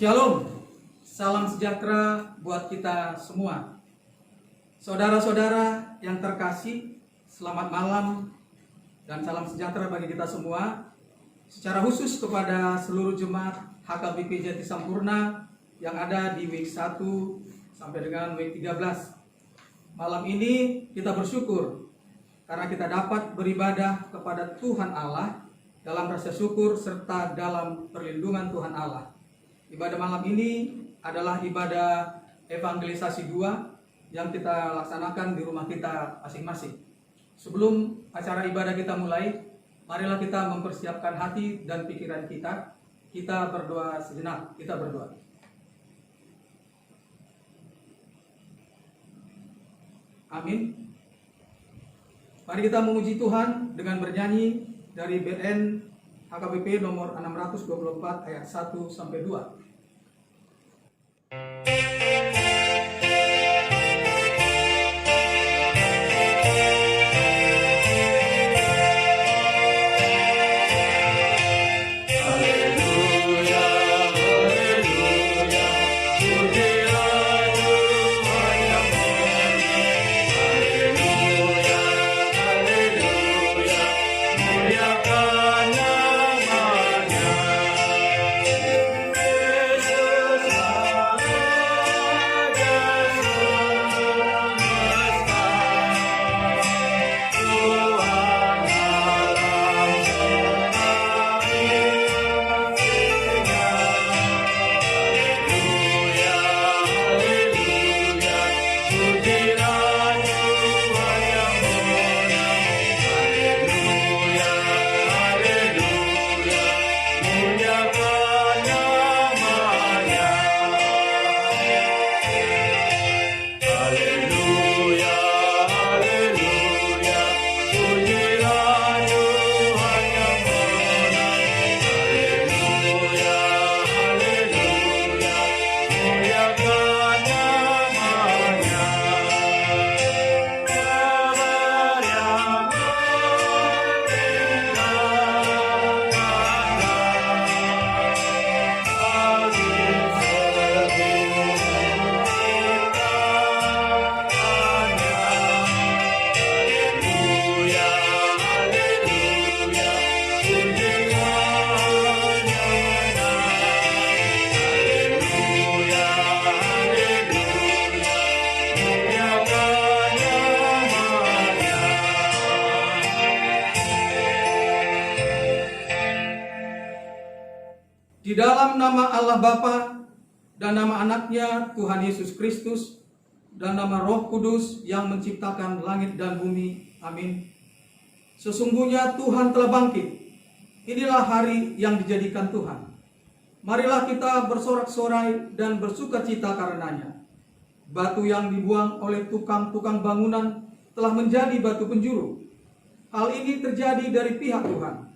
Shalom, salam sejahtera buat kita semua. Saudara-saudara yang terkasih, selamat malam dan salam sejahtera bagi kita semua. Secara khusus kepada seluruh jemaat HKBP Jati Sampurna yang ada di week 1 sampai dengan week 13. Malam ini kita bersyukur karena kita dapat beribadah kepada Tuhan Allah dalam rasa syukur serta dalam perlindungan Tuhan Allah. Ibadah malam ini adalah ibadah evangelisasi 2 yang kita laksanakan di rumah kita masing-masing. Sebelum acara ibadah kita mulai, marilah kita mempersiapkan hati dan pikiran kita. Kita berdoa sejenak, kita berdoa. Amin. Mari kita memuji Tuhan dengan bernyanyi dari BN HKBP nomor 624 ayat 1 sampai 2. Di dalam nama Allah Bapa dan nama anaknya Tuhan Yesus Kristus dan nama Roh Kudus yang menciptakan langit dan bumi. Amin. Sesungguhnya Tuhan telah bangkit. Inilah hari yang dijadikan Tuhan. Marilah kita bersorak-sorai dan bersukacita karenanya. Batu yang dibuang oleh tukang-tukang bangunan telah menjadi batu penjuru. Hal ini terjadi dari pihak Tuhan.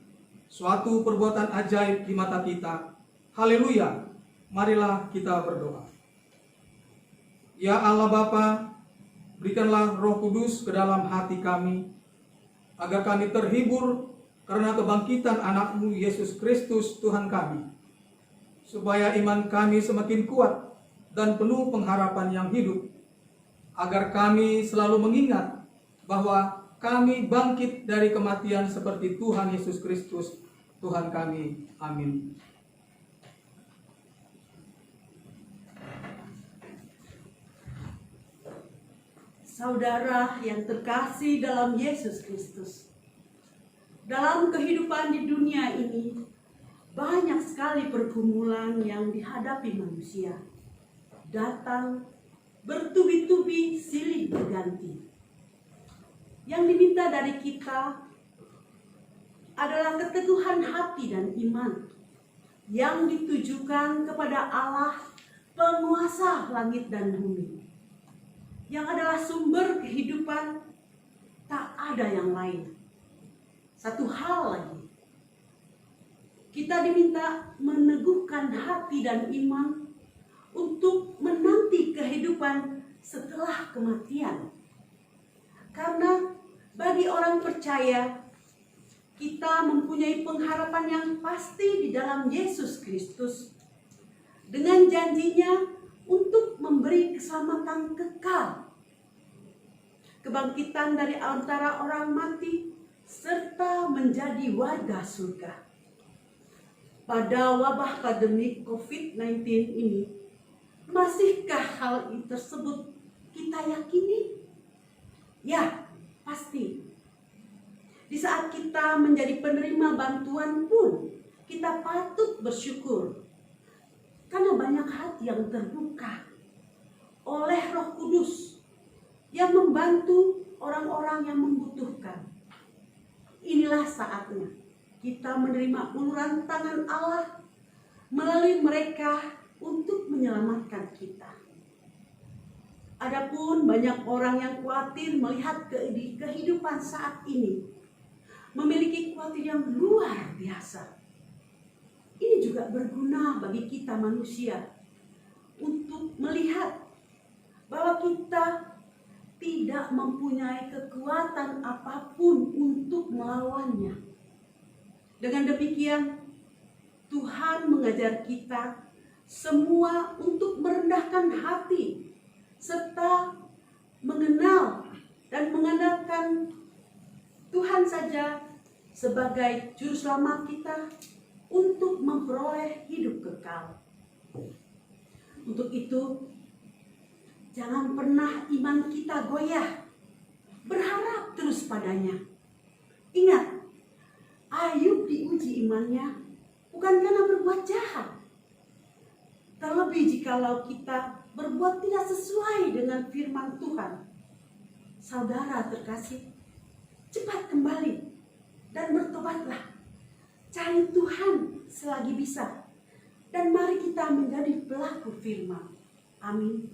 Suatu perbuatan ajaib di mata kita. Haleluya, marilah kita berdoa. Ya Allah Bapa, berikanlah Roh Kudus ke dalam hati kami, agar kami terhibur karena kebangkitan anak-Mu Yesus Kristus Tuhan kami, supaya iman kami semakin kuat dan penuh pengharapan yang hidup, agar kami selalu mengingat bahwa kami bangkit dari kematian seperti Tuhan Yesus Kristus Tuhan kami. Amin. Saudara yang terkasih dalam Yesus Kristus, dalam kehidupan di dunia ini banyak sekali pergumulan yang dihadapi manusia. Datang bertubi-tubi silih berganti. Yang diminta dari kita adalah keteguhan hati dan iman yang ditujukan kepada Allah, penguasa langit dan bumi, yang adalah sumber kehidupan, tak ada yang lain. Satu hal lagi, kita diminta meneguhkan hati dan iman untuk menanti kehidupan setelah kematian. Karena bagi orang percaya, kita mempunyai pengharapan yang pasti di dalam Yesus Kristus. dengan janjinya untuk memberi keselamatan kekal, kebangkitan dari antara orang mati, serta menjadi warga surga. Pada wabah pandemi COVID-19 ini, masihkah hal tersebut kita yakini? Ya, pasti. Di saat kita menjadi penerima bantuan pun, kita patut bersyukur. Karena banyak hati yang terbuka oleh Roh Kudus yang membantu orang-orang yang membutuhkan. Inilah saatnya kita menerima uluran tangan Allah melalui mereka untuk menyelamatkan kita. Adapun banyak orang yang khawatir melihat kehidupan saat ini, memiliki khawatir yang luar biasa. Ini juga berguna bagi kita manusia untuk melihat bahwa kita tidak mempunyai kekuatan apapun untuk melawannya. Dengan demikian, Tuhan mengajar kita semua untuk merendahkan hati serta mengenal dan mengandalkan Tuhan saja sebagai juru selamat kita untuk memperoleh hidup kekal. Untuk itu, jangan pernah iman kita goyah, berharap terus padanya. Ingat, Ayub diuji imannya bukan karena berbuat jahat. Terlebih jikalau kita berbuat tidak sesuai dengan firman Tuhan. Saudara terkasih, cepat kembali dan bertobatlah. Cari Tuhan selagi bisa. Dan mari kita menjadi pelaku firman. Amin.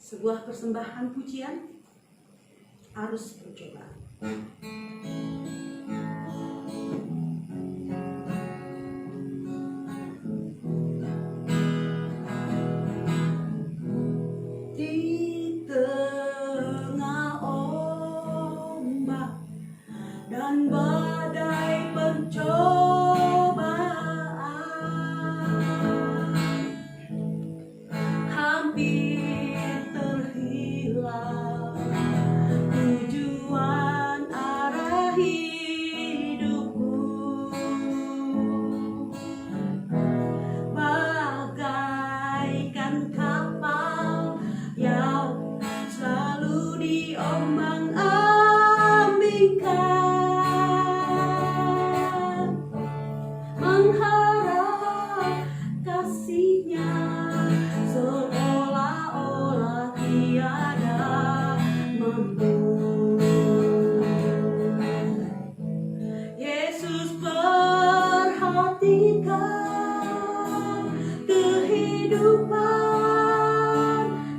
Sebuah persembahan pujian, Arus Percobaan. Di tengah ombak dan badai pencobaan, hampir terhilang tujuan arah hidupku. Bagaikan kapal yang selalu diombang-ambingkan, mengharap kasih-Nya seolah-olah tiada mampu. Yesus perhatikan kehidupan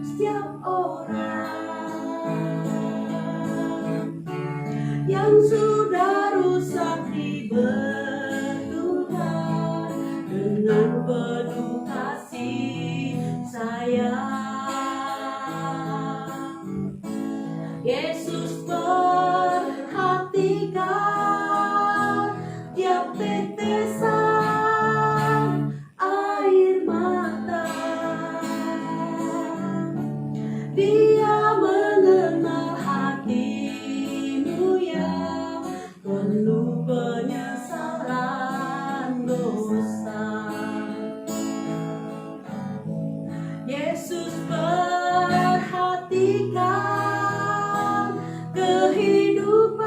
setiap orang yang sudah rusak dibetulkan dengan penuh kasih sayang. Yesus perhatikan tiap tetesan air mata. Dia mengenal hatimu yang penuh penyesalan dosa. Yesus perhatikan kehidupan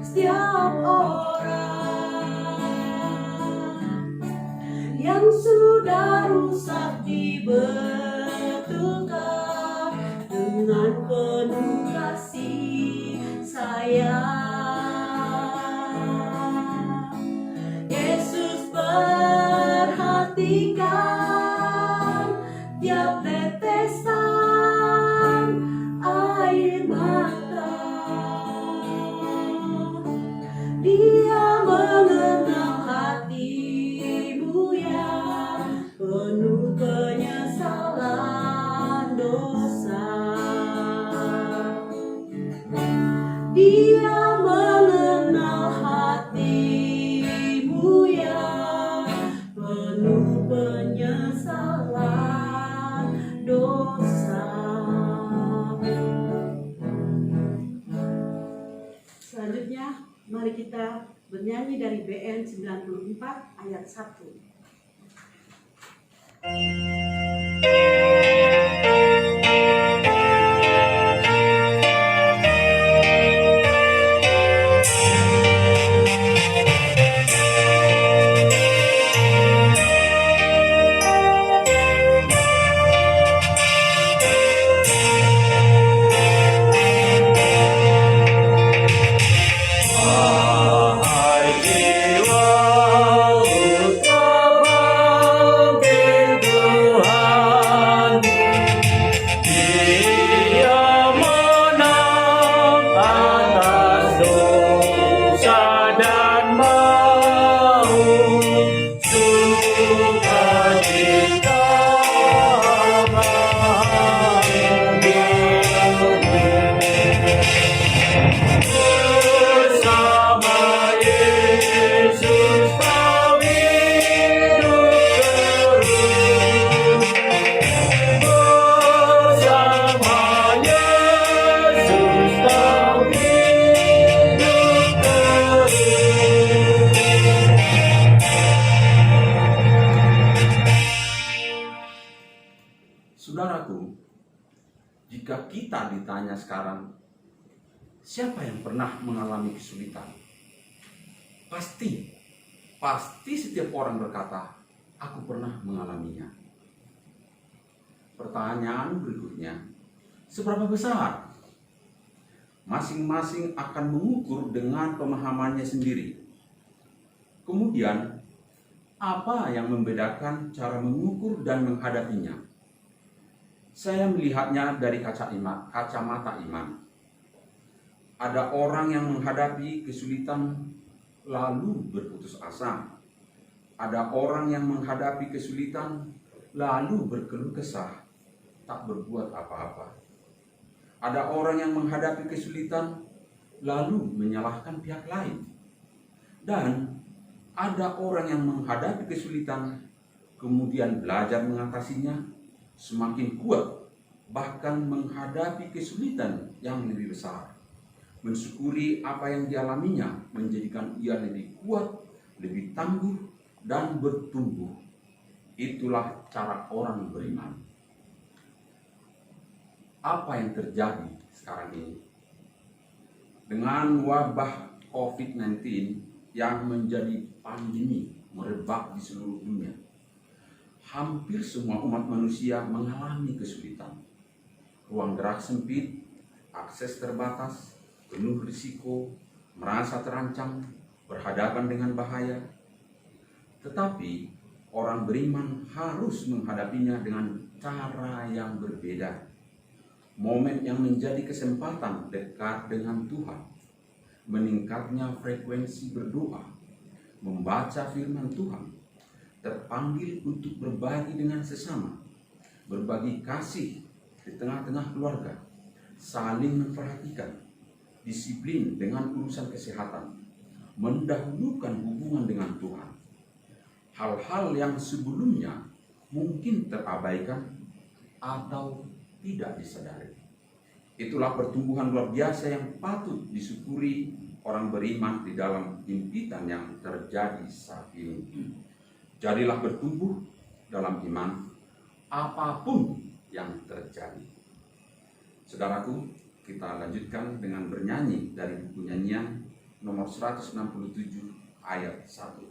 setiap orang yang sudah rusak dibetulkan dengan penuh kasih sayang. Yesus perhatikan tiap tetesan air mata. Dia mengenal hatimu yang penyesalan dosa. Dia mengenal hatimu yang penuh penyesalan dosa. Selanjutnya, mari kita bernyanyi dari BN 94 ayat 1. Saudaraku, jika kita ditanya sekarang, siapa yang pernah mengalami kesulitan? Pasti setiap orang berkata, aku pernah mengalaminya. Pertanyaan berikutnya, seberapa besar? Masing-masing akan mengukur dengan pemahamannya sendiri. Kemudian, apa yang membedakan cara mengukur dan menghadapinya? Saya melihatnya dari kacamata iman. Ada orang yang menghadapi kesulitan lalu berputus asa. Ada orang yang menghadapi kesulitan lalu berkeluh kesah, tak berbuat apa-apa. Ada orang yang menghadapi kesulitan lalu menyalahkan pihak lain. Dan ada orang yang menghadapi kesulitan kemudian belajar mengatasinya, semakin kuat, bahkan menghadapi kesulitan yang lebih besar. Mensyukuri apa yang dialaminya menjadikan ia lebih kuat, lebih tangguh, dan bertumbuh. Itulah cara orang beriman. Apa yang terjadi sekarang ini? Dengan wabah COVID-19 yang menjadi pandemi merebak di seluruh dunia, hampir semua umat manusia mengalami kesulitan. Ruang gerak sempit, akses terbatas, penuh risiko, merasa terancam, berhadapan dengan bahaya. Tetapi orang beriman harus menghadapinya dengan cara yang berbeda. Momen yang menjadi kesempatan dekat dengan Tuhan, meningkatnya frekuensi berdoa, membaca firman Tuhan, terpanggil untuk berbagi dengan sesama, berbagi kasih di tengah-tengah keluarga, saling memperhatikan, disiplin dengan urusan kesehatan, mendahulukan hubungan dengan Tuhan. Hal-hal yang sebelumnya mungkin terabaikan atau tidak disadari. Itulah pertumbuhan luar biasa yang patut disyukuri orang beriman di dalam impitan yang terjadi saat ini. Jadilah bertumbuh dalam iman apapun yang terjadi. Saudaraku, kita lanjutkan dengan bernyanyi dari buku nyanyian nomor 167 ayat 1.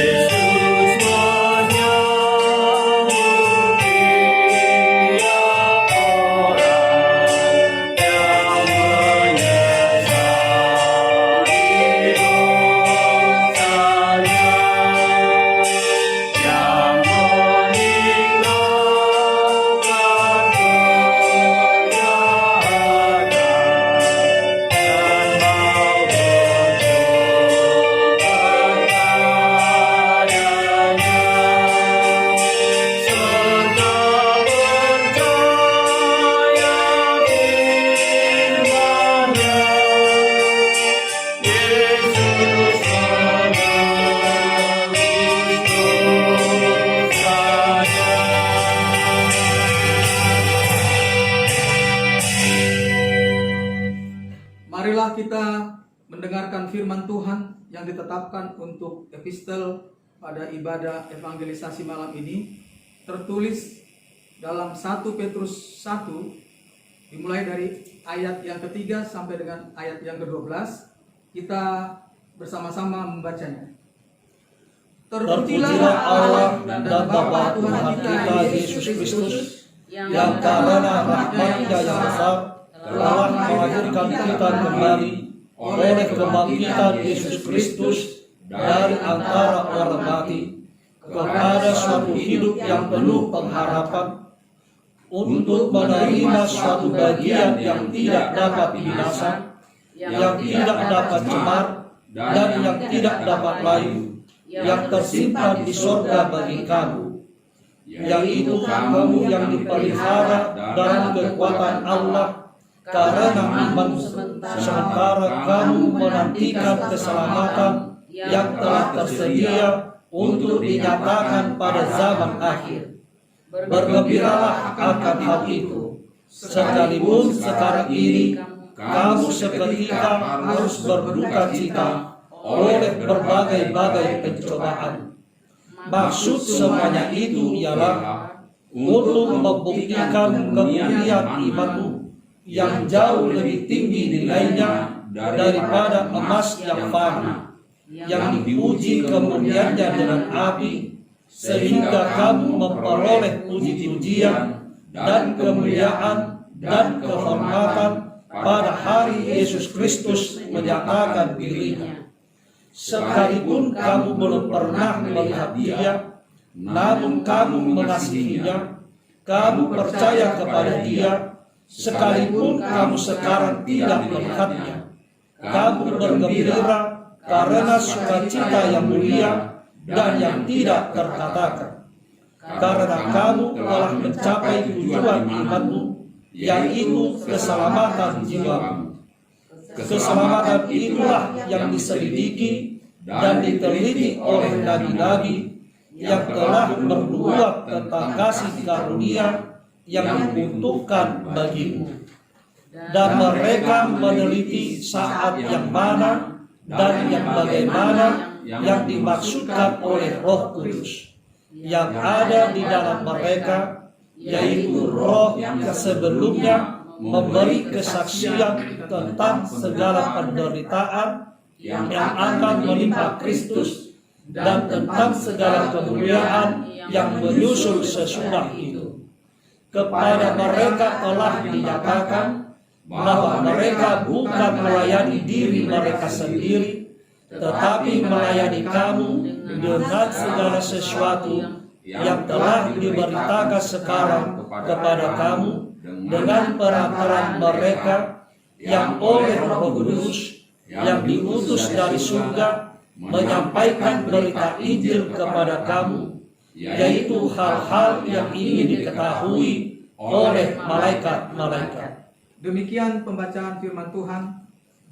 Yesus menyambut firman Tuhan yang ditetapkan untuk epistel pada ibadah evangelisasi malam ini tertulis dalam 1 Petrus 1 dimulai dari ayat yang ketiga sampai dengan ayat yang ke-12. Kita bersama-sama membacanya. Terpujilah Allah dan Bapa Tuhan kita Yesus Kristus, yang karena rahmat-Nya yang besar telah melahirkan kita kembali oleh kebangkitan Yesus Kristus dari antara orang mati kepada suatu hidup yang penuh pengharapan, untuk menerima suatu bagian yang tidak dapat binasa, yang tidak dapat cemar, dan yang tidak dapat layu, yang tersimpan di sorga bagi kamu, yaitu kamu yang dipelihara dalam kekuatan Allah karena iman, sementara kamu menantikan keselamatan yang telah tersedia untuk dinyatakan pada zaman akhir. Bergembiralah akan hal itu, sekalipun sekarang ini kamu seketika harus berduka cita oleh berbagai-bagai pencobaan. Maksud semuanya itu ialah untuk membuktikan kemuliaan imanmu yang jauh lebih tinggi nilainya daripada emas yang fana, yang diuji kemuliaannya dengan api, sehingga kamu memperoleh puji-pujian dan kemuliaan dan kehormatan pada hari Yesus Kristus menyatakan dirinya. Sekalipun kamu belum pernah melihat Dia, namun kamu mengasihinya, kamu percaya kepada Dia, sekalipun kamu sekarang tidak melihatnya. Kamu bergembira karena sukacita yang mulia dan yang tidak terkatakan, karena kamu telah mencapai tujuan imanmu, yaitu keselamatan jiwamu. Keselamatan itulah yang diselidiki dan diteliti oleh nabi-nabi yang telah bernubuat tentang kasih karunia yang dibutuhkan bagimu. Dan mereka meneliti saat yang mana dan yang bagaimana yang dimaksudkan oleh Roh Kudus yang ada di dalam mereka, yaitu Roh yang sebelumnya memberi kesaksian tentang segala penderitaan yang akan menimpa Kristus dan tentang segala kemuliaan yang menyusul sesudah itu. Kepada mereka telah dinyatakan bahwa mereka bukan melayani diri mereka sendiri, tetapi melayani kamu dengan segala sesuatu yang telah diberitakan sekarang kepada kamu dengan perantaraan mereka yang oleh Roh Kudus yang diutus dari surga menyampaikan berita Injil kepada kamu, yaitu hal-hal yang ingin diketahui oleh malaikat-malaikat. Demikian pembacaan firman Tuhan.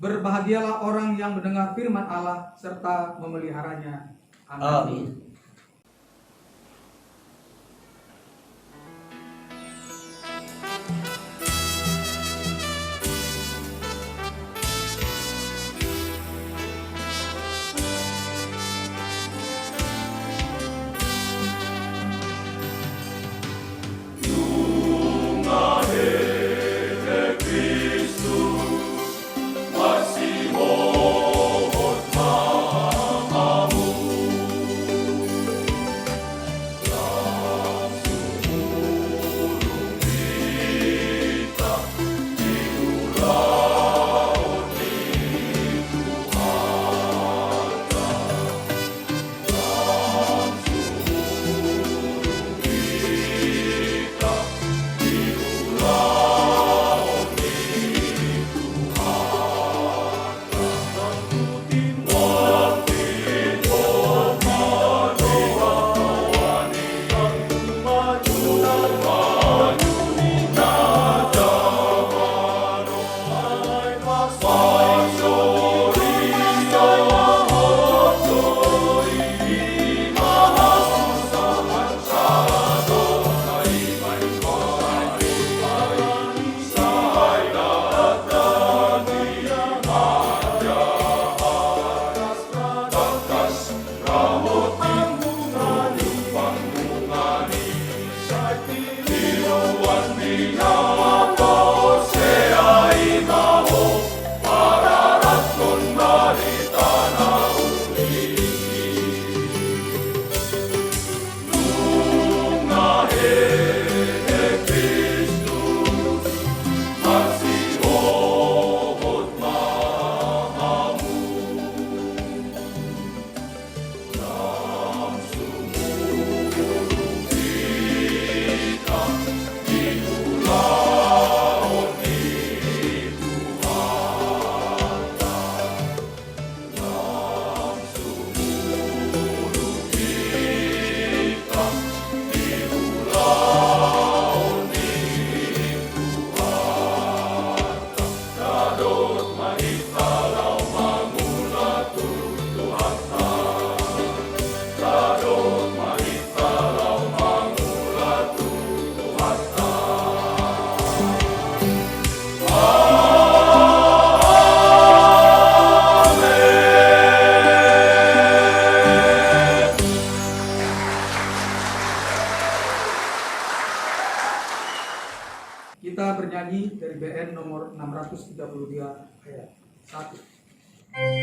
Berbahagialah orang yang mendengar firman Allah serta memeliharanya. Amin. bernyanyi dari BN nomor 633 ayat 1.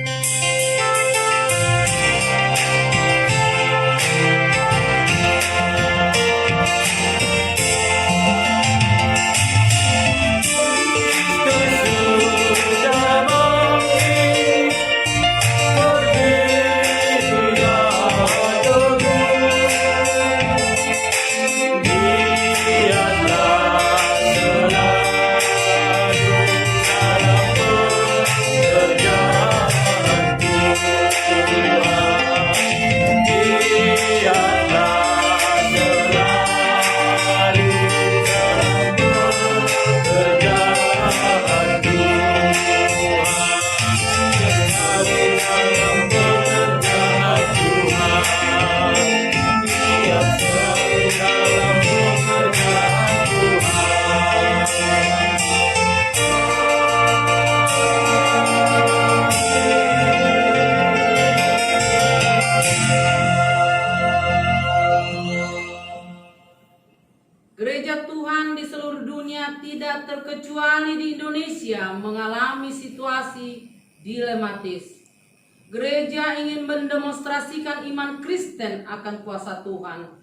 Gereja Tuhan di seluruh dunia, tidak terkecuali di Indonesia, mengalami situasi dilematis. Gereja ingin mendemonstrasikan iman Kristen akan kuasa Tuhan.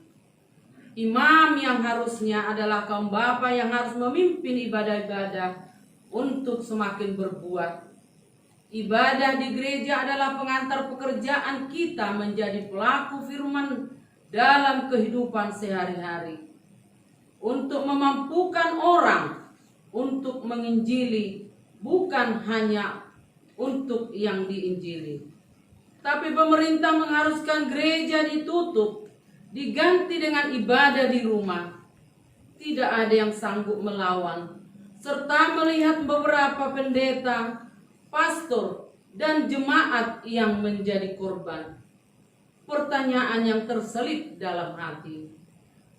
Imam yang harusnya adalah kaum bapa yang harus memimpin ibadah-ibadah untuk semakin berbuat. Ibadah di gereja adalah pengantar pekerjaan kita menjadi pelaku firman dalam kehidupan sehari-hari, untuk memampukan orang untuk menginjili, bukan hanya untuk yang diinjili. Tapi pemerintah mengharuskan gereja ditutup, diganti dengan ibadah di rumah. Tidak ada yang sanggup melawan, serta melihat beberapa pendeta, pastor, dan jemaat yang menjadi korban. Pertanyaan yang terselip dalam hati,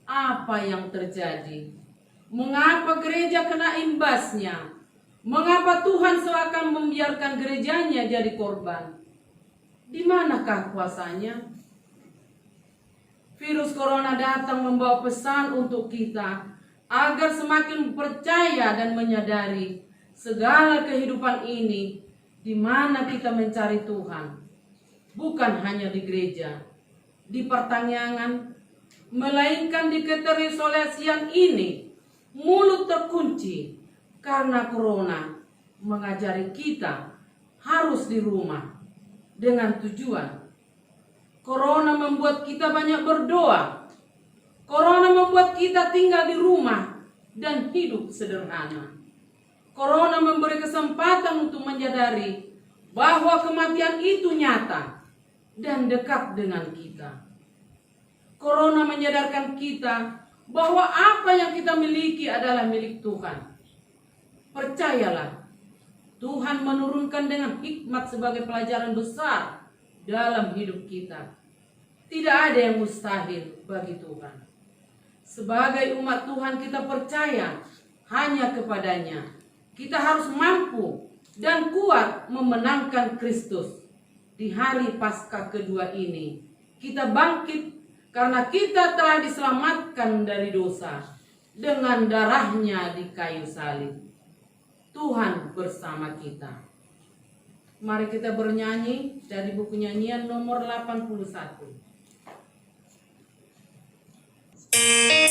apa yang terjadi? Mengapa gereja kena imbasnya? Mengapa Tuhan seakan membiarkan gerejanya jadi korban? Di manakah kuasanya? Virus corona datang membawa pesan untuk kita agar semakin percaya dan menyadari segala kehidupan ini, di mana kita mencari Tuhan, bukan hanya di gereja, di pertanyaan, melainkan di keterisolasian ini. Mulut terkunci karena corona mengajari kita harus di rumah dengan tujuan. Corona membuat kita banyak berdoa. Corona membuat kita tinggal di rumah dan hidup sederhana. Corona memberi kesempatan untuk menyadari bahwa kematian itu nyata dan dekat dengan kita. Corona menyadarkan kita bahwa apa yang kita miliki adalah milik Tuhan. Percayalah, Tuhan menurunkan dengan hikmat sebagai pelajaran besar dalam hidup kita. Tidak ada yang mustahil bagi Tuhan. Sebagai umat Tuhan, kita percaya hanya kepadanya. Kita harus mampu dan kuat memenangkan Kristus. Di hari Paskah kedua ini, kita bangkit karena kita telah diselamatkan dari dosa dengan darahnya di kayu salib. Tuhan bersama kita. Mari kita bernyanyi dari buku nyanyian nomor 81. Di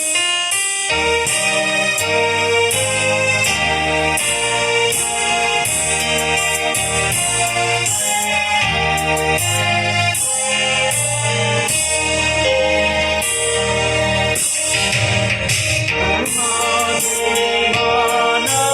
mana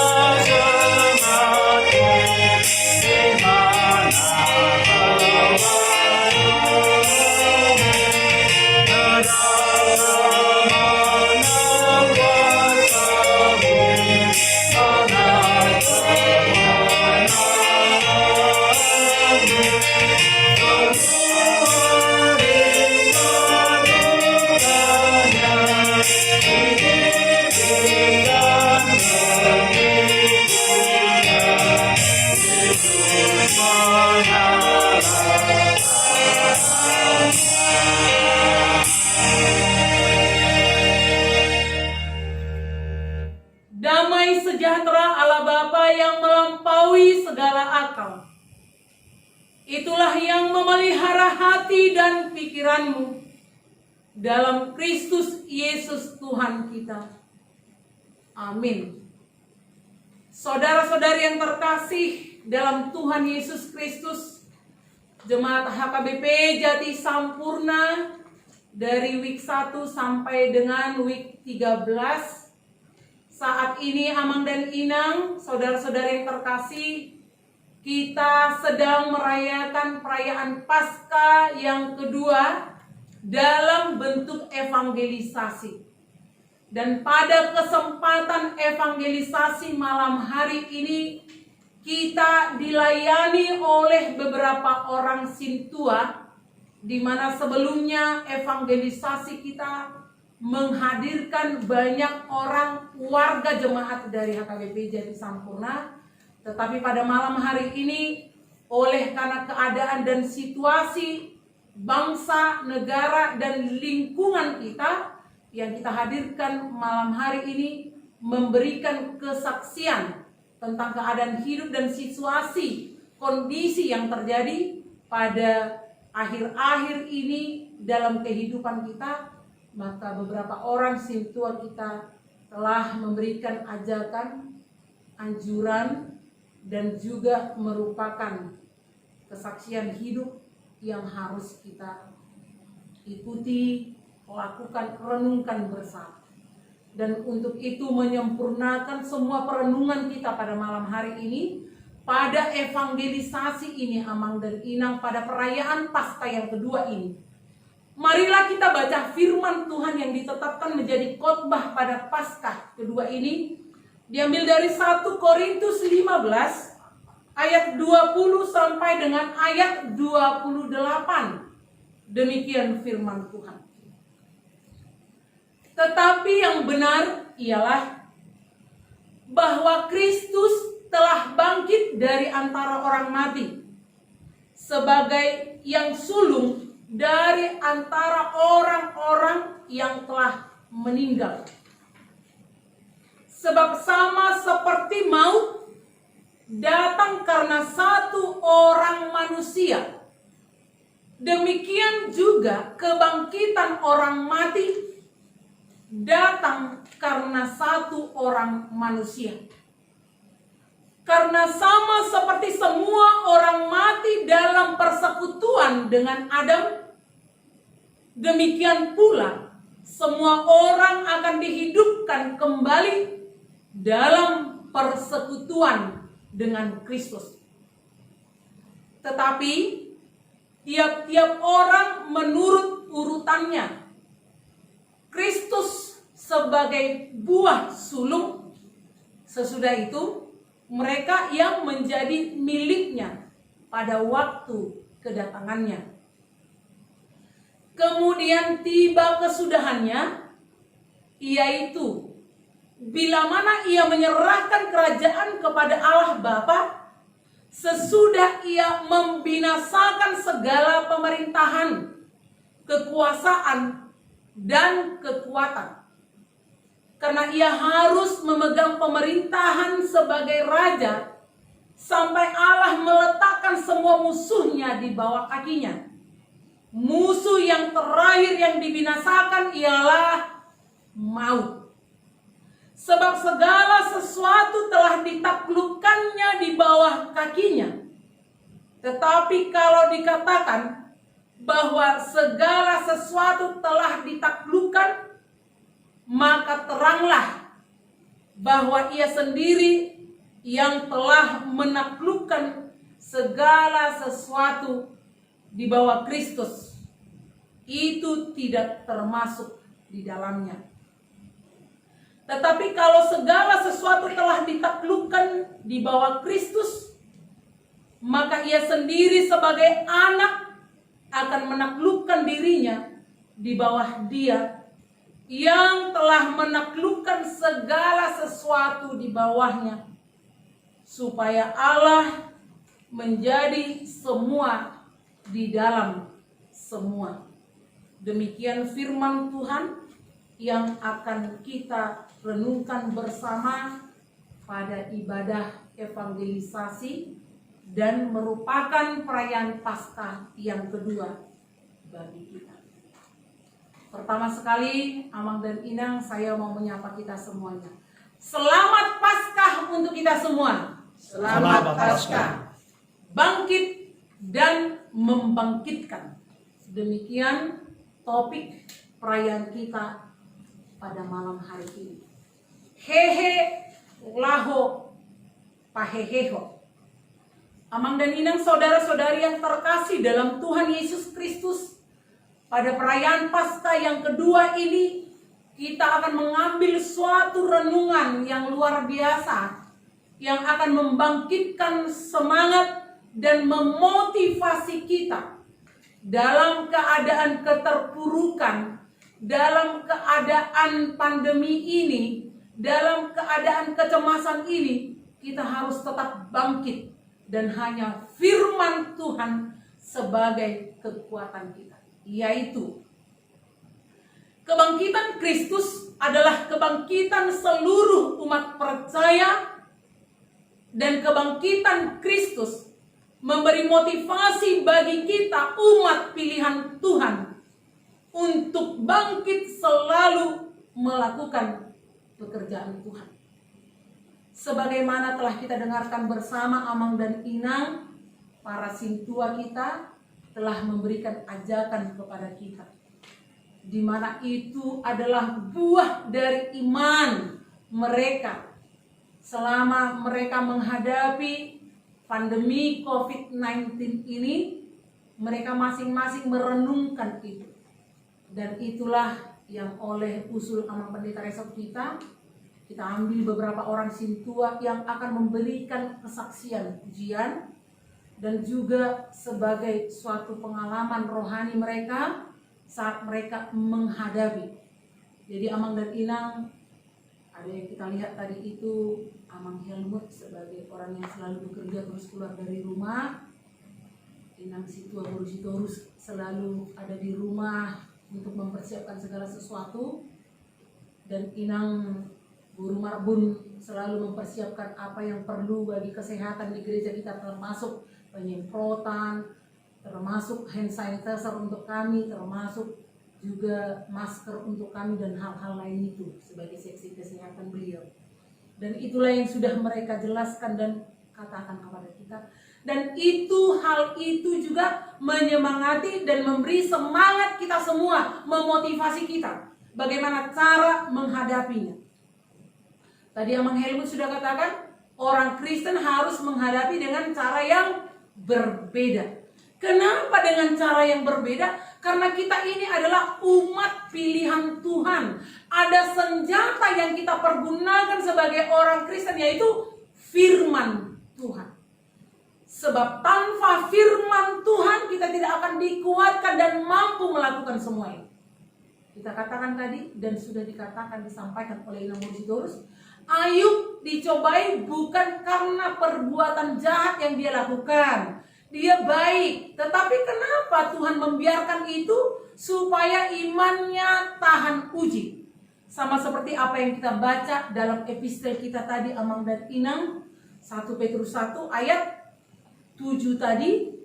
Itulah yang memelihara hati dan pikiranmu dalam Kristus Yesus Tuhan kita. Amin. Saudara-saudari yang terkasih dalam Tuhan Yesus Kristus, Jemaat HKBP Jati Sampurna dari week 1 sampai dengan week 13. Saat ini Amang dan Inang, saudara-saudari yang terkasih, kita sedang merayakan perayaan Paskah yang kedua dalam bentuk evangelisasi. Dan pada kesempatan evangelisasi malam hari ini, kita dilayani oleh beberapa orang sintua, di mana sebelumnya evangelisasi kita menghadirkan banyak orang warga jemaat dari HKBP Jati Sampurna. Tetapi pada malam hari ini, oleh karena keadaan dan situasi bangsa, negara, dan lingkungan kita, yang kita hadirkan malam hari ini memberikan kesaksian tentang keadaan hidup dan situasi kondisi yang terjadi pada akhir-akhir ini dalam kehidupan kita. Maka beberapa orang sintua kita telah memberikan ajakan, anjuran, dan juga merupakan kesaksian hidup yang harus kita ikuti, lakukan, renungkan bersama. Dan untuk itu menyempurnakan semua perenungan kita pada malam hari ini, pada evangelisasi ini Amang dan Inang, pada perayaan Paskah yang kedua ini, marilah kita baca firman Tuhan yang ditetapkan menjadi khotbah pada Paskah kedua ini. Diambil dari 1 Korintus 15 ayat 20 sampai dengan ayat 28. Demikian firman Tuhan. Tetapi yang benar ialah bahwa Kristus telah bangkit dari antara orang mati sebagai yang sulung dari antara orang-orang yang telah meninggal. Sebab sama seperti maut datang karena satu orang manusia, demikian juga kebangkitan orang mati datang karena satu orang manusia. Karena sama seperti semua orang mati dalam persekutuan dengan Adam, demikian pula semua orang akan dihidupkan kembali dalam persekutuan dengan Kristus. Tetapi tiap-tiap orang menurut urutannya. Kristus sebagai buah sulung, sesudah itu mereka yang menjadi miliknya pada waktu kedatangannya. Kemudian tiba kesudahannya, yaitu bila mana ia menyerahkan kerajaan kepada Allah Bapa, sesudah ia membinasakan segala pemerintahan, kekuasaan, dan kekuatan. Karena ia harus memegang pemerintahan sebagai raja, sampai Allah meletakkan semua musuhnya di bawah kakinya. Musuh yang terakhir yang dibinasakan ialah maut. Sebab segala sesuatu telah ditaklukkannya di bawah kakinya. Tetapi kalau dikatakan bahwa segala sesuatu telah ditaklukkan, maka teranglah bahwa ia sendiri yang telah menaklukkan segala sesuatu di bawah Kristus. Itu tidak termasuk di dalamnya. Tetapi kalau segala sesuatu telah ditaklukkan di bawah Kristus, maka ia sendiri sebagai anak akan menaklukkan dirinya di bawah Dia yang telah menaklukkan segala sesuatu di bawahnya, supaya Allah menjadi semua di dalam semua. Demikian firman Tuhan yang akan kita renungkan bersama pada ibadah evangelisasi dan merupakan perayaan Paskah yang kedua bagi kita. Pertama sekali, Amang dan Inang, saya mau menyapa kita semuanya. Selamat Paskah untuk kita semua. Selamat Paskah. Bangkit dan membangkitkan. Demikian topik perayaan kita pada malam hari ini. Hehe laho paheheho. Amang dan Inang, saudara-saudari yang terkasih dalam Tuhan Yesus Kristus, pada perayaan Paskah yang kedua ini kita akan mengambil suatu renungan yang luar biasa yang akan membangkitkan semangat dan memotivasi kita dalam keadaan keterpurukan, dalam keadaan pandemi ini, dalam keadaan kecemasan ini. Kita harus tetap bangkit dan hanya firman Tuhan sebagai kekuatan kita, yaitu kebangkitan Kristus adalah kebangkitan seluruh umat percaya, dan kebangkitan Kristus memberi motivasi bagi kita umat pilihan Tuhan untuk bangkit selalu melakukan pekerjaan Tuhan. Sebagaimana telah kita dengarkan bersama Amang dan Inang, para sintua kita telah memberikan ajakan kepada kita, di mana itu adalah buah dari iman mereka selama mereka menghadapi pandemi COVID-19 ini. Mereka masing-masing merenungkan itu, dan itulah yang oleh usul Amang Pendeta Resort kita ambil beberapa orang sintua yang akan memberikan kesaksian pujian dan juga sebagai suatu pengalaman rohani mereka saat mereka menghadapi. Jadi Amang dan Inang, ada yang kita lihat tadi itu Amang Helmut sebagai orang yang selalu bekerja terus keluar dari rumah. Inang Situa Borusitorus selalu ada di rumah untuk mempersiapkan segala sesuatu. Dan Inang Guru Marbun selalu mempersiapkan apa yang perlu bagi kesehatan di gereja kita, termasuk penyemprotan, termasuk hand sanitizer untuk kami, termasuk juga masker untuk kami dan hal-hal lain itu sebagai seksi kesehatan beliau. Dan itulah yang sudah mereka jelaskan dan katakan kepada kita. Dan hal itu juga menyemangati dan memberi semangat kita semua, memotivasi kita bagaimana cara menghadapinya. Tadi Amang Helmut sudah katakan, orang Kristen harus menghadapi dengan cara yang berbeda. Kenapa dengan cara yang berbeda? Karena kita ini adalah umat pilihan Tuhan. Ada senjata yang kita pergunakan sebagai orang Kristen, yaitu firman Tuhan. Sebab tanpa firman Tuhan kita tidak akan dikuatkan dan mampu melakukan semua ini. Kita katakan tadi dan sudah dikatakan, disampaikan oleh Inang Borusitorus, Ayub dicobai bukan karena perbuatan jahat yang dia lakukan. Dia baik, tetapi kenapa Tuhan membiarkan itu? Supaya imannya tahan uji. Sama seperti apa yang kita baca dalam epistel kita tadi, Amang dan Inang, 1 Petrus 1 ayat 7 tadi.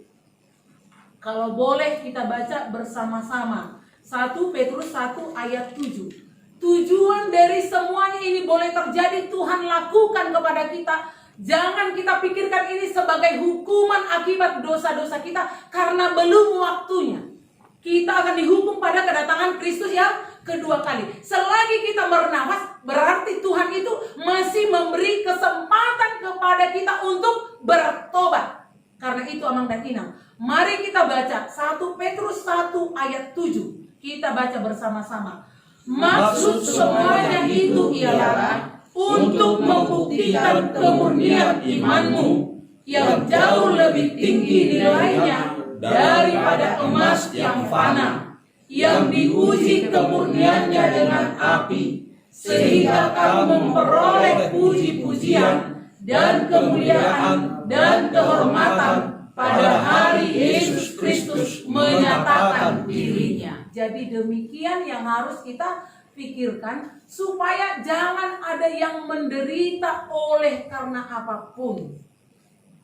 Kalau boleh kita baca bersama-sama. 1 Petrus 1 ayat 7. Tujuan dari semuanya ini boleh terjadi, Tuhan lakukan kepada kita. Jangan kita pikirkan ini sebagai hukuman akibat dosa-dosa kita, karena belum waktunya. Kita akan dihukum pada kedatangan Kristus yang kedua kali. Selagi kita bernafas, berarti Tuhan itu masih memberi kesempatan kepada kita untuk bertobat. Karena itu Amang dan Inang, mari kita baca 1 Petrus 1 ayat 7. Kita baca bersama-sama. Maksud semuanya itu ialah untuk membuktikan kemurnian imanmu yang jauh lebih tinggi nilainya daripada emas yang fana, yang diuji kemurniannya dengan api, sehingga kamu memperoleh puji-pujian dan kemuliaan dan kehormatan pada hari Yesus Kristus menyatakan dirinya. Jadi demikian yang harus kita pikirkan, supaya jangan ada yang menderita oleh karena apapun.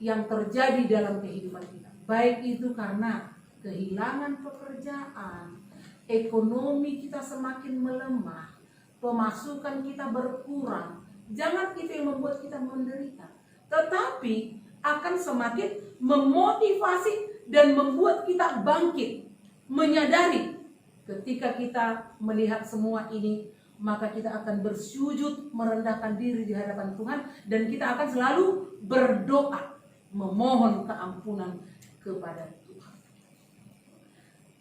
yang terjadi dalam kehidupan kita. Baik itu karena kehilangan pekerjaan, ekonomi kita semakin melemah, pemasukan kita berkurang. Jangan itu yang membuat kita menderita, tetapi akan semakin memotivasi dan membuat kita bangkit, menyadari ketika kita melihat semua ini, maka kita akan bersujud, merendahkan diri di hadapan Tuhan, dan kita akan selalu berdoa, memohon keampunan kepada Tuhan.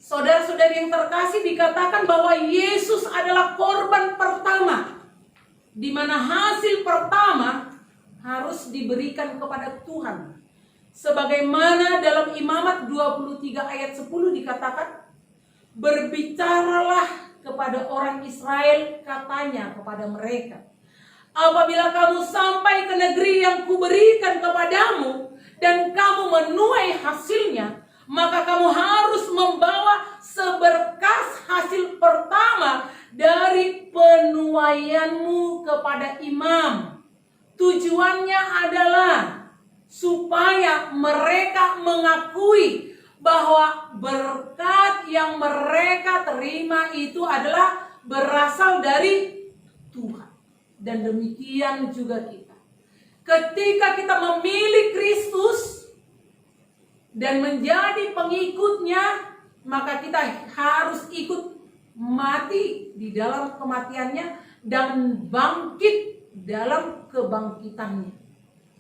Saudara-saudari yang terkasih, dikatakan bahwa Yesus adalah korban pertama, di mana hasil pertama harus diberikan kepada Tuhan. Sebagaimana dalam Imamat 23 ayat 10 dikatakan, berbicaralah kepada orang Israel, katanya kepada mereka, apabila kamu sampai ke negeri yang kuberikan kepadamu dan kamu menuai hasilnya, maka kamu harus membawa seberkas hasil pertama dari penuaianmu kepada imam. Tujuannya adalah supaya mereka mengakui bahwa berkat yang mereka terima itu adalah berasal dari Tuhan. Dan demikian juga kita. Ketika kita memilih Kristus dan menjadi pengikutnya, maka kita harus ikut mati di dalam kematiannya dan bangkit dalam kebangkitannya.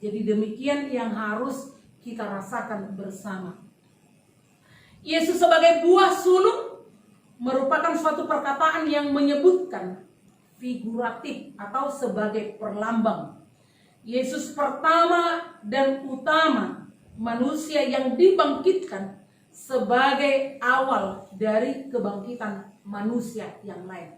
Jadi demikian yang harus kita rasakan bersama. Yesus sebagai buah sulung merupakan suatu perkataan yang menyebutkan figuratif atau sebagai perlambang. Yesus pertama dan utama manusia yang dibangkitkan sebagai awal dari kebangkitan manusia yang lain.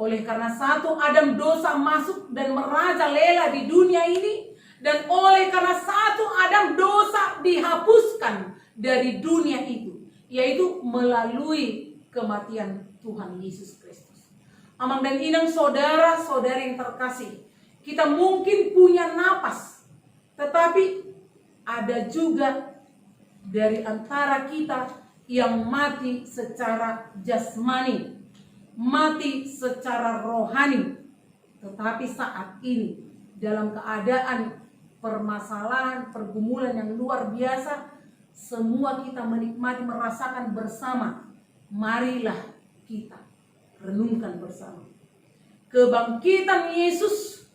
Oleh karena satu Adam dosa masuk dan merajalela di dunia ini, dan oleh karena satu Adam dosa dihapuskan dari dunia itu, yaitu melalui kematian Tuhan Yesus Kristus. Amang dan inang, saudara-saudari yang terkasih, kita mungkin punya napas, tetapi ada juga dari antara kita yang mati secara jasmani, mati secara rohani, tetapi saat ini dalam keadaan permasalahan, pergumulan yang luar biasa, semua kita menikmati, merasakan bersama. Marilah kita renungkan bersama. Kebangkitan Yesus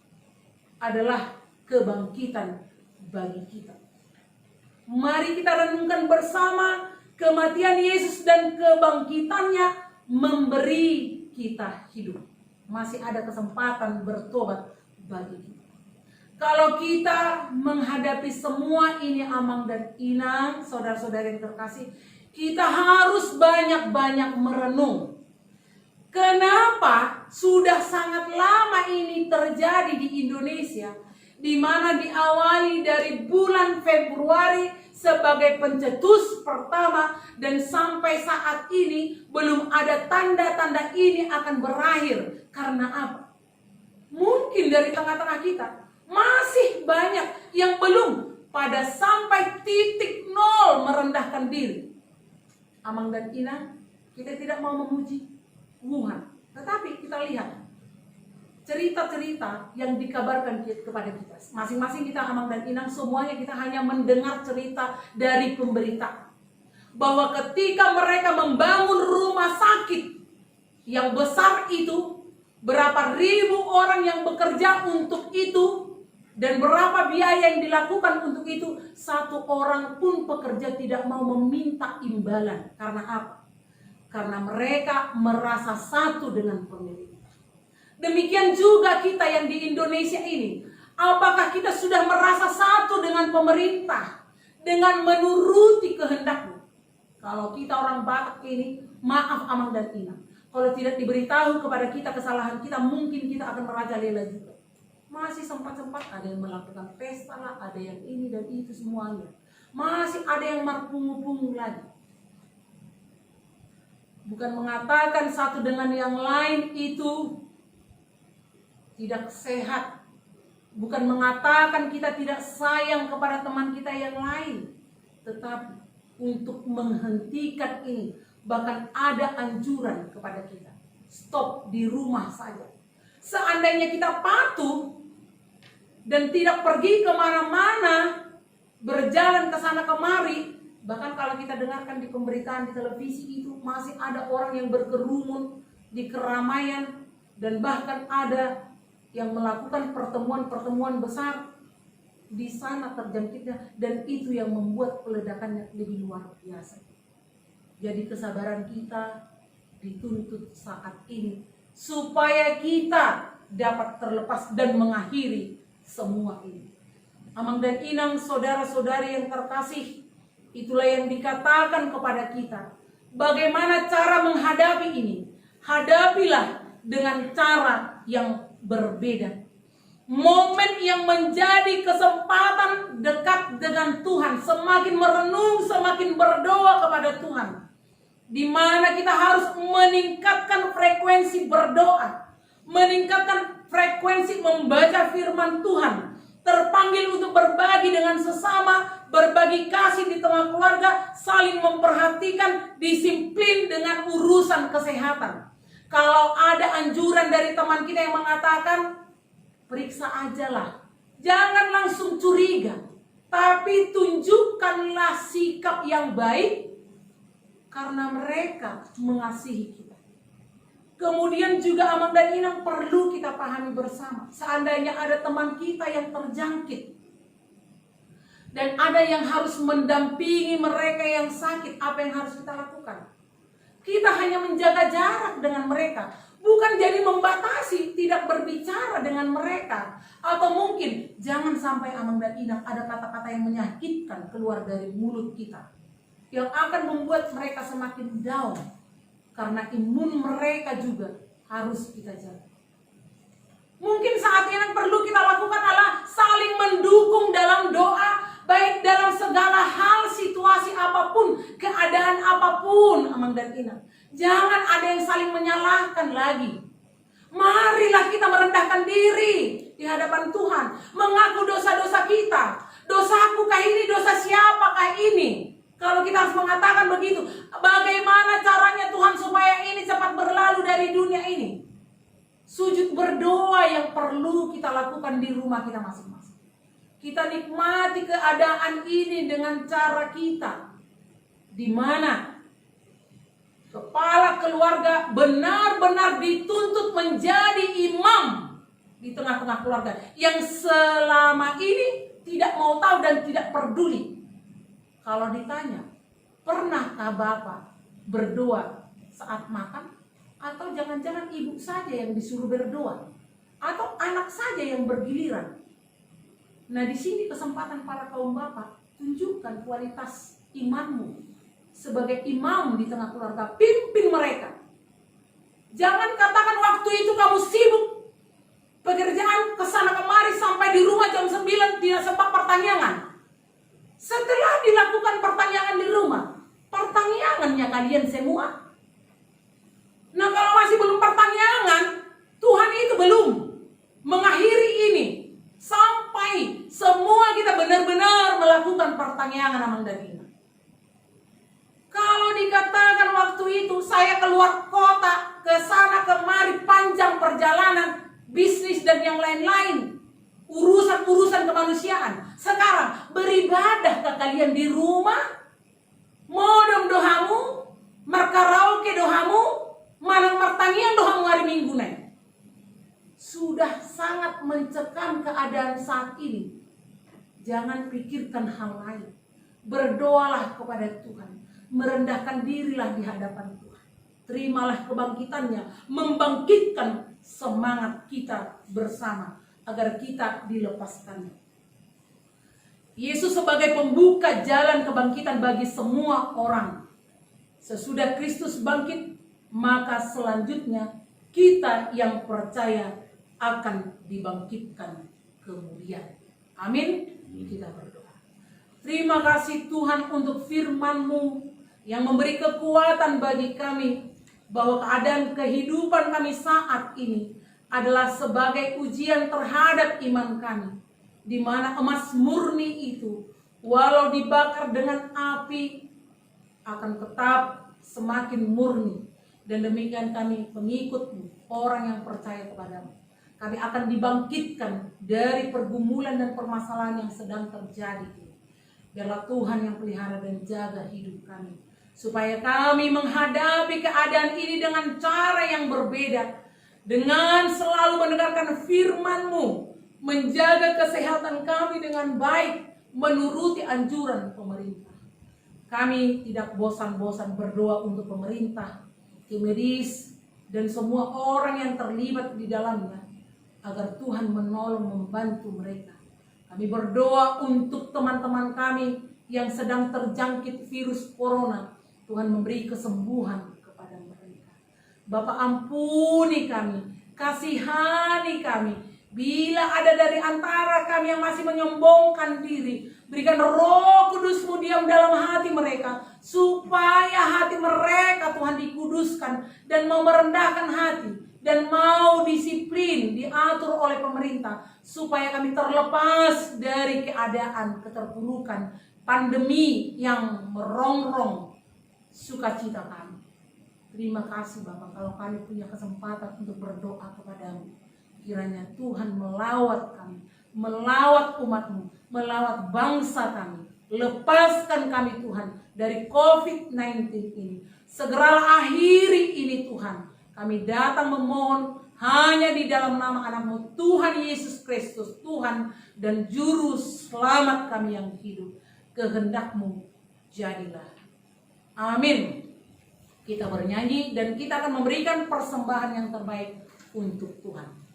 adalah kebangkitan bagi kita. Mari kita renungkan bersama, kematian Yesus dan kebangkitannya memberi kita hidup. Masih ada kesempatan bertobat bagi kita. Kalau kita menghadapi semua ini, Amang dan Inang, saudara-saudari yang terkasih, kita harus banyak-banyak merenung. Kenapa sudah sangat lama ini terjadi di Indonesia, di mana diawali dari bulan Februari sebagai pencetus pertama, dan sampai saat ini belum ada tanda-tanda ini akan berakhir. Karena apa? Mungkin dari tengah-tengah kita masih banyak yang belum pada sampai titik nol merendahkan diri. Amang dan Ina, kita tidak mau memuji Tuhan, tetapi kita lihat cerita-cerita yang dikabarkan kepada kita. Masing-masing kita, Amang dan Inang, semuanya kita hanya mendengar cerita dari pemberita, bahwa ketika mereka membangun rumah sakit yang besar itu, berapa ribu orang yang bekerja untuk itu, dan berapa biaya yang dilakukan untuk itu, satu orang pun pekerja tidak mau meminta imbalan. Karena apa? Karena mereka merasa satu dengan pemerintah. Demikian juga kita yang di Indonesia ini. Apakah kita sudah merasa satu dengan pemerintah, dengan menuruti kehendaknya? Kalau kita orang Batak ini, maaf Amang dan Ina, kalau tidak diberitahu kepada kita kesalahan kita, mungkin kita akan merajalela juga. Masih sempat-sempat ada yang melakukan pesta lah, ada yang ini dan itu semuanya. Masih ada yang marpungu-pungu lagi. Bukan mengatakan satu dengan yang lain itu tidak sehat. bukan mengatakan kita tidak sayang kepada teman kita yang lain, tetapi untuk menghentikan ini. Bahkan ada anjuran kepada kita, stop di rumah saja. Seandainya kita patuh dan tidak pergi kemana-mana, berjalan ke sana kemari, bahkan kalau kita dengarkan di pemberitaan di televisi itu masih ada orang yang berkerumun di keramaian, dan bahkan ada yang melakukan pertemuan-pertemuan besar di sana terjangkitnya, dan itu yang membuat peledakannya lebih luar biasa. Jadi kesabaran kita dituntut saat ini supaya kita dapat terlepas dan mengakhiri semua ini. Amang dan Inang, saudara-saudari yang terkasih, itulah yang dikatakan kepada kita. Bagaimana cara menghadapi ini? Hadapilah dengan cara yang berbeda. Momen yang menjadi kesempatan dekat dengan Tuhan, semakin merenung, semakin berdoa kepada Tuhan, di mana kita harus meningkatkan frekuensi berdoa, meningkatkan frekuensi membaca firman Tuhan, terpanggil untuk berbagi dengan sesama, berbagi kasih di tengah keluarga, saling memperhatikan, disiplin dengan urusan kesehatan. Kalau ada anjuran dari teman kita yang mengatakan, periksa ajalah, jangan langsung curiga, tapi tunjukkanlah sikap yang baik karena mereka mengasihi kita. Kemudian juga Amang dan Inang perlu kita pahami bersama, seandainya ada teman kita yang terjangkit dan ada yang harus mendampingi mereka yang sakit, apa yang harus kita lakukan? Kita hanya menjaga jarak dengan mereka, bukan jadi membatasi, tidak berbicara dengan mereka. Atau mungkin jangan sampai Amang dan Inang ada kata-kata yang menyakitkan keluar dari mulut kita, yang akan membuat mereka semakin down. Karena imun mereka juga harus kita jaga. Mungkin saat ini yang perlu kita lakukan adalah saling mendukung dalam doa, baik dalam segala hal, situasi apapun, keadaan apapun, Amang dan Inang. Jangan ada yang saling menyalahkan lagi. Marilah kita merendahkan diri di hadapan Tuhan, mengaku dosa-dosa kita. Dosakukah ini, dosa siapakah ini? Kalau kita harus mengatakan begitu, bagaimana caranya Tuhan supaya ini cepat berlalu dari dunia ini? Sujud berdoa yang perlu kita lakukan di rumah kita masing-masing. Kita nikmati keadaan ini dengan cara kita, di mana kepala keluarga benar-benar dituntut menjadi imam di tengah-tengah keluarga yang selama ini tidak mau tahu dan tidak peduli. Kalau ditanya, pernahkah Bapak berdoa saat makan? Atau jangan-jangan ibu saja yang disuruh berdoa? Atau anak saja yang bergiliran? Nah, di sini kesempatan para kaum bapak, tunjukkan kualitas imanmu sebagai imam di tengah keluarga, pimpin mereka. Jangan katakan waktu itu kamu sibuk pekerjaan kesana kemari sampai di rumah jam 9 tidak sempat pertanyaan. Setelah dilakukan pertanyaan di rumah, pertanyaannya kalian semua. Nah, kalau masih belum pertanyaan, Tuhan itu belum mengakhiri ini sampai semua kita benar-benar melakukan pertanyaan Amang dan Inang. Kalau dikatakan waktu itu saya keluar kota, ke sana kemari, panjang perjalanan, bisnis dan yang lain-lain, urusan-urusan kemanusiaan. Sekarang beribadah ke kalian di rumah, modom dohamu, merkaraoke dohamu, manang pertanian dohamu hari Minggu nih. Sudah sangat mencekam keadaan saat ini. Jangan pikirkan hal lain. Berdoalah kepada Tuhan, merendahkan dirilah di hadapan Tuhan. Terimalah kebangkitannya, membangkitkan semangat kita bersama agar kita dilepaskan. Yesus sebagai pembuka jalan kebangkitan bagi semua orang. Sesudah Kristus bangkit, maka selanjutnya kita yang percaya akan dibangkitkan kemudian. Amin. Kita berdoa. Terima kasih Tuhan untuk firman-Mu yang memberi kekuatan bagi kami bahwa keadaan kehidupan kami saat ini adalah sebagai ujian terhadap iman kami, di mana emas murni itu walau dibakar dengan api akan tetap semakin murni. Dan demikian kami pengikut-Mu, orang yang percaya kepadamu, kami akan dibangkitkan dari pergumulan dan permasalahan yang sedang terjadi ini. Biarlah Tuhan yang pelihara dan jaga hidup kami, supaya kami menghadapi keadaan ini dengan cara yang berbeda, dengan selalu mendengarkan firman-Mu, menjaga kesehatan kami dengan baik, menuruti anjuran pemerintah. Kami tidak bosan-bosan berdoa untuk pemerintah, tim medis, dan semua orang yang terlibat di dalamnya, agar Tuhan menolong membantu mereka. Kami berdoa untuk teman-teman kami yang sedang terjangkit virus corona. Tuhan memberi kesembuhan kepada mereka. Bapa, ampuni kami, kasihani kami. Bila ada dari antara kami yang masih menyombongkan diri, berikan Roh Kudus-Mu diam dalam hati mereka, supaya hati mereka Tuhan dikuduskan dan mau merendahkan hati dan mau disiplin diatur oleh pemerintah, supaya kami terlepas dari keadaan keterpurukan pandemi yang merongrong sukacita kami. Terima kasih Bapak, kalau kami punya kesempatan untuk berdoa kepadamu. Kiranya Tuhan melawat kami, melawat umat-Mu, melawat bangsa kami. Lepaskan kami Tuhan dari COVID-19 ini. Segeralah akhiri ini Tuhan. Kami datang memohon hanya di dalam nama anak-Mu, Tuhan Yesus Kristus, Tuhan dan Juru Selamat kami yang hidup. Kehendak-Mu jadilah. Amin. Kita bernyanyi dan kita akan memberikan persembahan yang terbaik untuk Tuhan.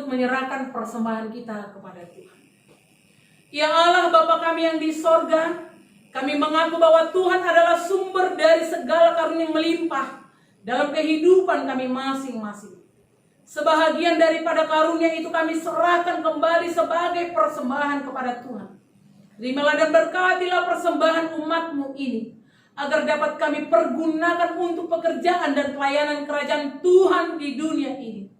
Menyerahkan persembahan kita kepada Tuhan. Ya Allah, Bapa kami yang di sorga, kami mengaku bahwa Tuhan adalah sumber dari segala karunia yang melimpah dalam kehidupan kami masing-masing. Sebahagian daripada karunia itu kami serahkan kembali sebagai persembahan kepada Tuhan. Terimalah dan berkatilah persembahan umat-Mu ini, agar dapat kami pergunakan untuk pekerjaan dan pelayanan kerajaan Tuhan di dunia ini.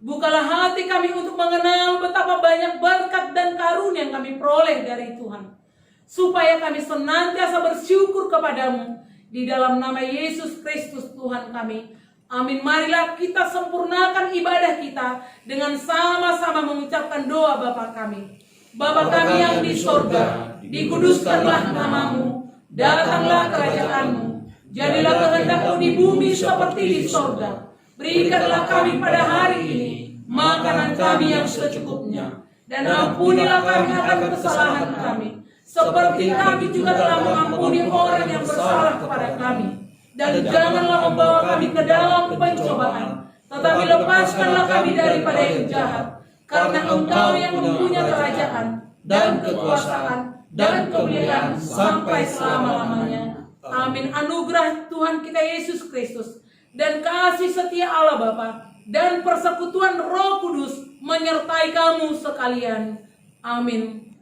Bukalah hati kami untuk mengenal betapa banyak berkat dan karunia yang kami peroleh dari Tuhan, supaya kami senantiasa bersyukur kepadamu di dalam nama Yesus Kristus Tuhan kami. Amin. Marilah kita sempurnakan ibadah kita dengan sama-sama mengucapkan doa Bapa kami. Bapa kami yang di sorga, dikuduskanlah nama-Mu, datanglah kerajaan-Mu, jadilah kehendak-Mu di bumi seperti di sorga. Berikanlah kami pada hari ini makanan kami yang secukupnya, Dan ampunilah kami akan kesalahan kami, seperti kami juga telah mengampuni orang yang bersalah kepada kami. Dan janganlah membawa kami ke dalam pencobaan, tetapi lepaskanlah kami daripada yang jahat. Karena Engkau yang mempunyai kerajaan dan kekuasaan dan kemuliaan sampai selama-lamanya. Amin. Anugerah Tuhan kita Yesus Kristus dan kasih setia Allah Bapa dan persekutuan Roh Kudus menyertai kamu sekalian. Amin.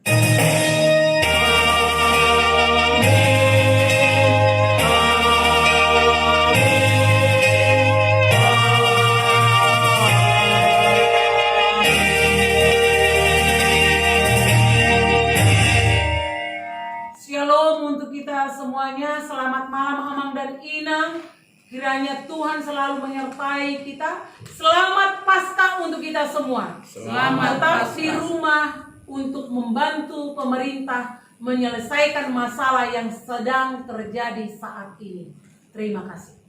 Shalom untuk kita semuanya. Selamat malam Amang dan Inang. Kiranya Tuhan selalu menyertai kita. Selamat Paskah untuk kita semua. Selamat tetap di rumah untuk membantu pemerintah menyelesaikan masalah yang sedang terjadi saat ini. Terima kasih.